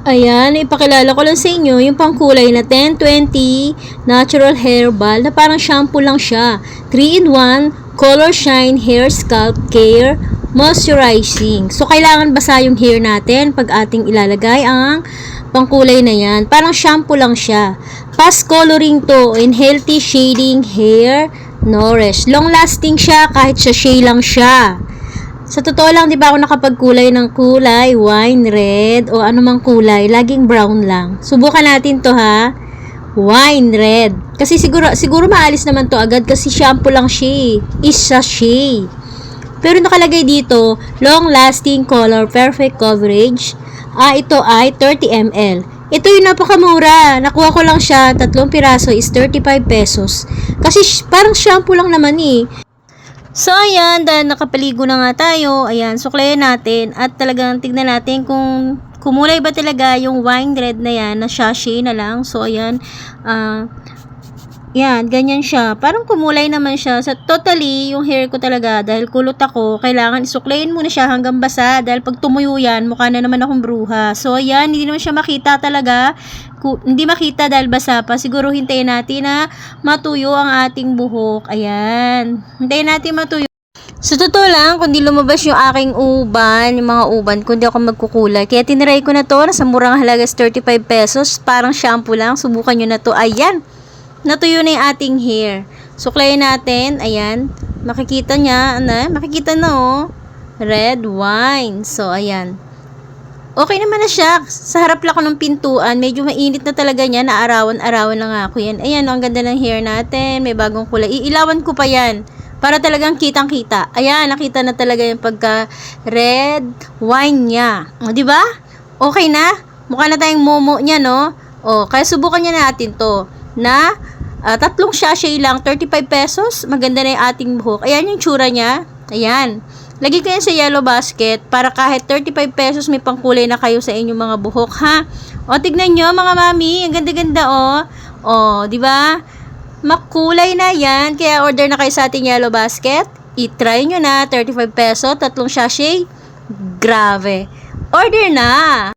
Ayan, ipakilala ko lang sa inyo yung pangkulay na 1020 Natural Hair Balm na parang shampoo lang siya. 3-in-1 Color Shine Hair Scalp Care Moisturizing. So, kailangan basa yung hair natin pag ating ilalagay ang pangkulay na yan. Parang shampoo lang siya. Fast coloring to in healthy shading hair nourish. Long lasting siya kahit sa shea lang siya. Sa totoo lang, di ba ako nakapagkulay ng kulay, wine red, o anumang kulay, laging brown lang. Subukan natin to ha. Wine red. Kasi siguro maalis naman to agad kasi shampoo lang siya. Is sa shea. Pero nakalagay dito, long lasting color, perfect coverage. Ito ay 30 ml. Ito yung napakamura. Nakuha ko lang siya, 3 piraso is 35 pesos. Kasi parang shampoo lang naman eh. So, ayan, dahil nakapaligo na nga tayo, ayan, suklayan natin at talagang tignan natin kung kumulay ba talaga yung wine red na yan, na sachet na lang. So, ayan, yan, ganyan siya. Parang kumulay naman siya. So, totally, yung hair ko talaga, dahil kulot ako, kailangan isuklayin muna siya hanggang basa. Dahil pag tumuyo yan, mukha na naman akong bruha. So, ayan, hindi naman siya makita talaga. Hindi makita dahil basa pa. Siguro hintayin natin na matuyo ang ating buhok. Ayan. Hintayin natin matuyo. Sa totoo lang, kung di lumabas yung aking uban, yung mga uban, kung di ako magkukulay. Kaya tiniray ko na to, nasa murang halaga 35 pesos. Parang shampoo lang. Subukan nyo na to. Ayan. Natuyo na yung ating hair. Suklayin natin. Ayan. Makikita niya. Makikita na oh. Red wine. So, ayan. Okay naman na siya. Sa harap lang ako ng pintuan. Medyo mainit na talaga niya. Naarawan-arawan lang ako yan. Ayan, ang ganda ng hair natin. May bagong kulay. Iilawan ko pa yan. Para talagang kitang-kita. Ayan, nakita na talaga yung pagka red wine niya. O, diba? Okay na? Mukha na tayong momo niya, no? O, kaya subukan niya natin to. Na, 3 sachet lang, 35 pesos. Maganda na yung ating buhok. Ayan yung tsura niya. Ayan. Lagi ko yan sa yellow basket para kahit 35 pesos may pangkulay na kayo sa inyong mga buhok, ha? O, tignan nyo, mga mami. Ang ganda-ganda, oh. O, di ba? Makulay na yan. Kaya order na kayo sa ating yellow basket. I-try nyo na. 35 peso, 3 sachet. Grabe. Order na!